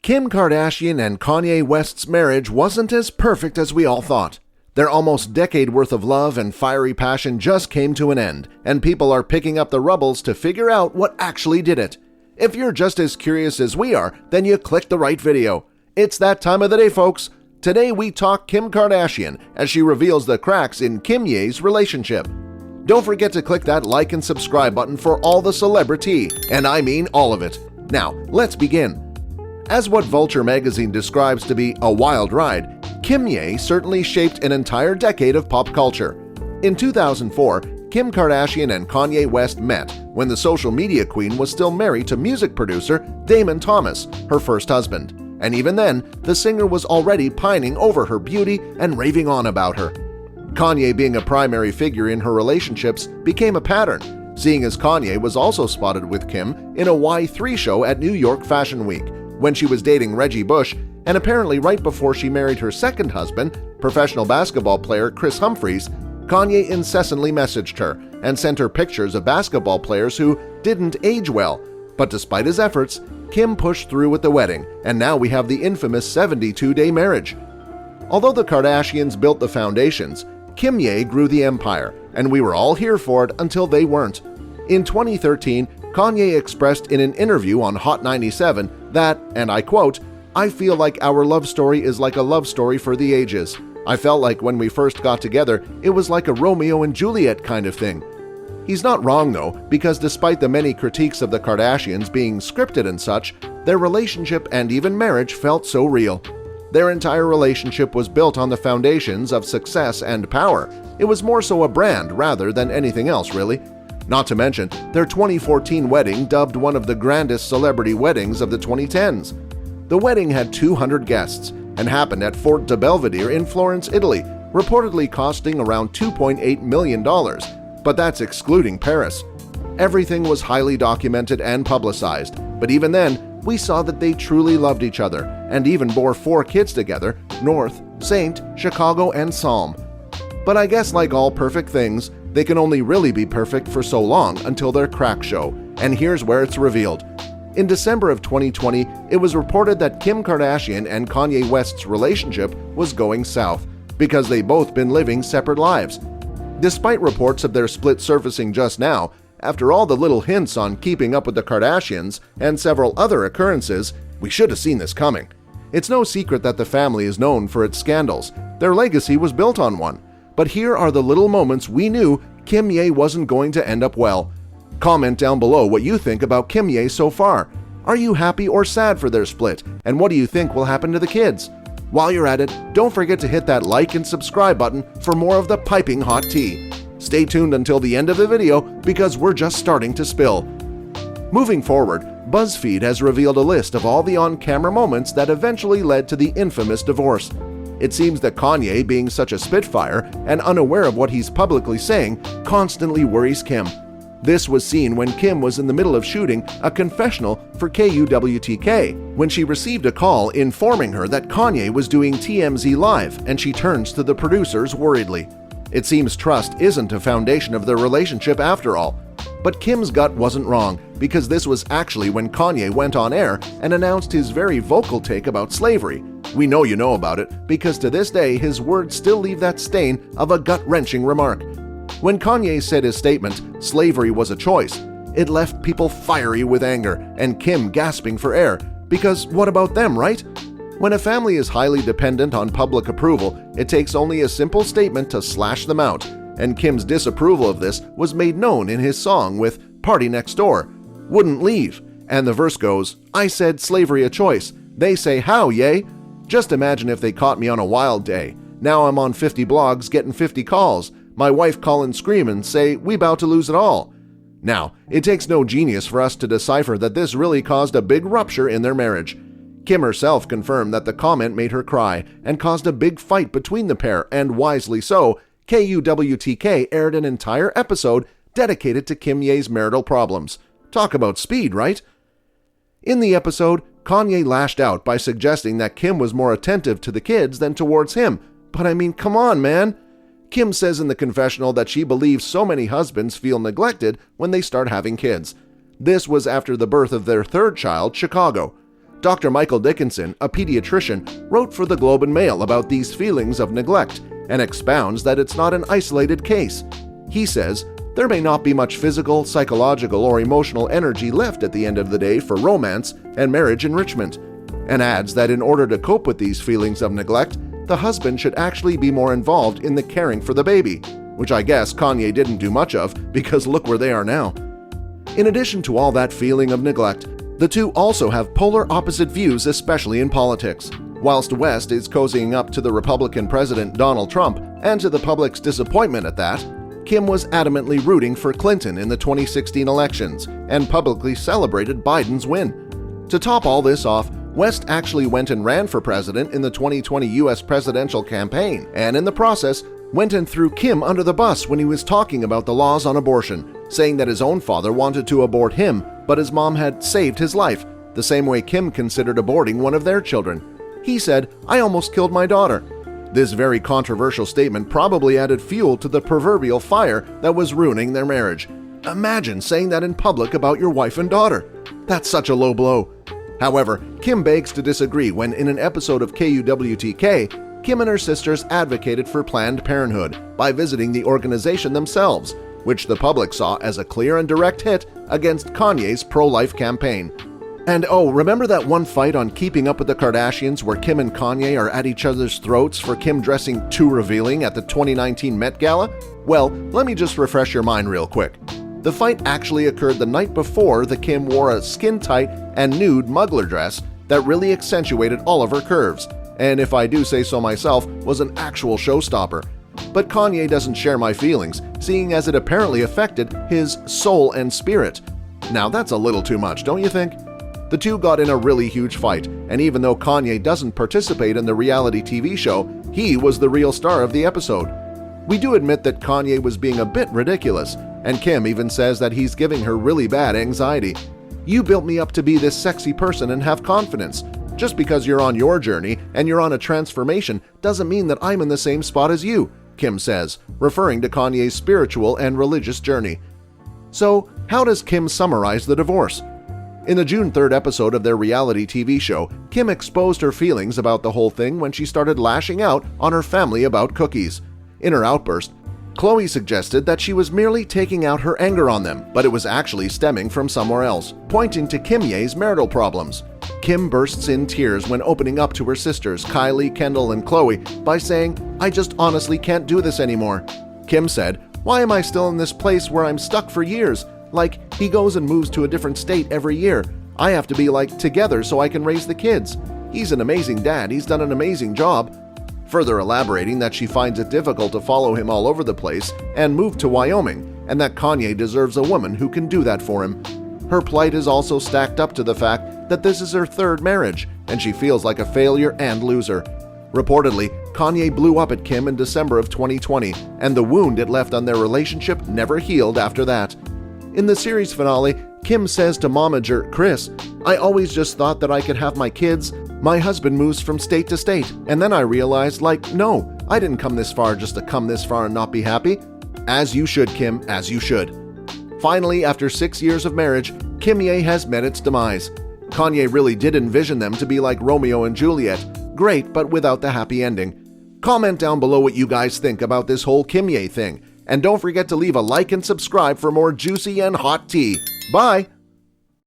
Kim Kardashian and Kanye West's marriage wasn't as perfect as we all thought. Their almost decade worth of love and fiery passion just came to an end, and people are picking up the rubbles to figure out what actually did it. If you're just as curious as we are, then you clicked the right video. It's that time of the day, folks. Today we talk Kim Kardashian as she reveals the cracks in Kimye's relationship. Don't forget to click that like and subscribe button for all the celebrity, and I mean all of it. Now, let's begin. As what Vulture magazine describes to be a wild ride, Kimye certainly shaped an entire decade of pop culture. In 2004, Kim Kardashian and Kanye West met when the social media queen was still married to music producer Damon Thomas, her first husband. And even then, the singer was already pining over her beauty and raving on about her. Kanye being a primary figure in her relationships became a pattern, seeing as Kanye was also spotted with Kim in a Y3 show at New York Fashion Week, when she was dating Reggie Bush, and apparently right before she married her second husband, professional basketball player Kris Humphries. Kanye incessantly messaged her and sent her pictures of basketball players who didn't age well. But despite his efforts, Kim pushed through with the wedding, and now we have the infamous 72-day marriage. Although the Kardashians built the foundations, Kimye grew the empire, and we were all here for it until they weren't. In 2013, Kanye expressed in an interview on Hot 97 that, and I quote, "I feel like our love story is like a love story for the ages. I felt like when we first got together, it was like a Romeo and Juliet kind of thing." He's not wrong though, because despite the many critiques of the Kardashians being scripted and such, their relationship and even marriage felt so real. Their entire relationship was built on the foundations of success and power. It was more so a brand rather than anything else, really. Not to mention their 2014 wedding, dubbed one of the grandest celebrity weddings of the 2010s. The wedding had 200 guests and happened at Fort de Belvedere in Florence, Italy, reportedly costing around $2.8 million, but that's excluding Paris. Everything was highly documented and publicized, but even then, we saw that they truly loved each other and even bore 4 kids together: North, Saint, Chicago, and Psalm. But I guess like all perfect things, they can only really be perfect for so long until their crack show, and here's where it's revealed. In December of 2020, it was reported that Kim Kardashian and Kanye West's relationship was going south because they'd both been living separate lives. Despite reports of their split surfacing just now, after all the little hints on Keeping Up with the Kardashians and several other occurrences, we should have seen this coming. It's no secret that the family is known for its scandals. Their legacy was built on one. But here are the little moments we knew Kimye wasn't going to end up well. Comment down below what you think about Kimye so far. Are you happy or sad for their split? And what do you think will happen to the kids? While you're at it, don't forget to hit that like and subscribe button for more of the piping hot tea. Stay tuned until the end of the video because we're just starting to spill. Moving forward, BuzzFeed has revealed a list of all the on-camera moments that eventually led to the infamous divorce. It seems that Kanye, being such a spitfire and unaware of what he's publicly saying, constantly worries Kim. This was seen when Kim was in the middle of shooting a confessional for KUWTK, when she received a call informing her that Kanye was doing TMZ Live, and she turns to the producers worriedly. It seems trust isn't a foundation of their relationship after all. But Kim's gut wasn't wrong, because this was actually when Kanye went on air and announced his very vocal take about slavery. We know you know about it, because to this day his words still leave that stain of a gut-wrenching remark. When Kanye said his statement, slavery was a choice, it left people fiery with anger and Kim gasping for air, because what about them, right? When a family is highly dependent on public approval, it takes only a simple statement to slash them out, and Kim's disapproval of this was made known in his song with Party Next Door, Wouldn't Leave, and the verse goes, "I said slavery a choice, they say how, yay? Just imagine if they caught me on a wild day. Now I'm on 50 blogs getting 50 calls, my wife calling screaming, say we bout to lose it all." Now, it takes no genius for us to decipher that this really caused a big rupture in their marriage. Kim herself confirmed that the comment made her cry and caused a big fight between the pair, and wisely so. KUWTK aired an entire episode dedicated to Kimye's marital problems. Talk about speed, right? In the episode, Kanye lashed out by suggesting that Kim was more attentive to the kids than towards him. But I mean, come on, man. Kim says in the confessional that she believes so many husbands feel neglected when they start having kids. This was after the birth of their third child, Chicago. Dr. Michael Dickinson, a pediatrician, wrote for the Globe and Mail about these feelings of neglect and expounds that it's not an isolated case. He says, there may not be much physical, psychological, or emotional energy left at the end of the day for romance and marriage enrichment, and adds that in order to cope with these feelings of neglect, the husband should actually be more involved in the caring for the baby, which I guess Kanye didn't do much of because look where they are now. In addition to all that feeling of neglect, the two also have polar opposite views, especially in politics. Whilst West is cozying up to the Republican President Donald Trump, and to the public's disappointment at that, Kim was adamantly rooting for Clinton in the 2016 elections and publicly celebrated Biden's win. To top all this off, West actually went and ran for president in the 2020 U.S. presidential campaign, and in the process, went and threw Kim under the bus when he was talking about the laws on abortion, saying that his own father wanted to abort him, but his mom had saved his life, the same way Kim considered aborting one of their children. He said, "I almost killed my daughter." This very controversial statement probably added fuel to the proverbial fire that was ruining their marriage. Imagine saying that in public about your wife and daughter. That's such a low blow. However, Kim begs to disagree when in an episode of KUWTK, Kim and her sisters advocated for Planned Parenthood by visiting the organization themselves, which the public saw as a clear and direct hit against Kanye's pro-life campaign. And oh, remember that one fight on Keeping Up with the Kardashians where Kim and Kanye are at each other's throats for Kim dressing too revealing at the 2019 Met Gala? Well, let me just refresh your mind real quick. The fight actually occurred the night before the Kim wore a skin-tight and nude muggler dress that really accentuated all of her curves, and if I do say so myself, was an actual showstopper. But Kanye doesn't share my feelings, seeing as it apparently affected his soul and spirit. Now that's a little too much, don't you think? The two got in a really huge fight, and even though Kanye doesn't participate in the reality TV show, he was the real star of the episode. We do admit that Kanye was being a bit ridiculous, and Kim even says that he's giving her really bad anxiety. "You built me up to be this sexy person and have confidence. Just because you're on your journey and you're on a transformation doesn't mean that I'm in the same spot as you," Kim says, referring to Kanye's spiritual and religious journey. So, how does Kim summarize the divorce? In the June 3rd episode of their reality TV show, Kim exposed her feelings about the whole thing when she started lashing out on her family about cookies. In her outburst, Khloe suggested that she was merely taking out her anger on them, but it was actually stemming from somewhere else, pointing to Kimye's marital problems. Kim bursts in tears when opening up to her sisters Kylie, Kendall, and Khloe by saying, "I just honestly can't do this anymore." Kim said, "Why am I still in this place where I'm stuck for years? Like, he goes and moves to a different state every year. I have to be like together so I can raise the kids. He's an amazing dad, he's done an amazing job." Further elaborating that she finds it difficult to follow him all over the place and move to Wyoming, and that Kanye deserves a woman who can do that for him. Her plight is also stacked up to the fact that this is her third marriage, and she feels like a failure and loser. Reportedly, Kanye blew up at Kim in December of 2020, and the wound it left on their relationship never healed after that. In the series finale, Kim says to momager Chris, "I always just thought that I could have my kids. My husband moves from state to state, and then I realized, no, I didn't come this far just to come this far and not be happy." As you should, Kim, as you should. Finally, after 6 years of marriage, Kimye has met its demise. Kanye really did envision them to be like Romeo and Juliet. Great, but without the happy ending. Comment down below what you guys think about this whole Kimye thing. And don't forget to leave a like and subscribe for more juicy and hot tea. Bye!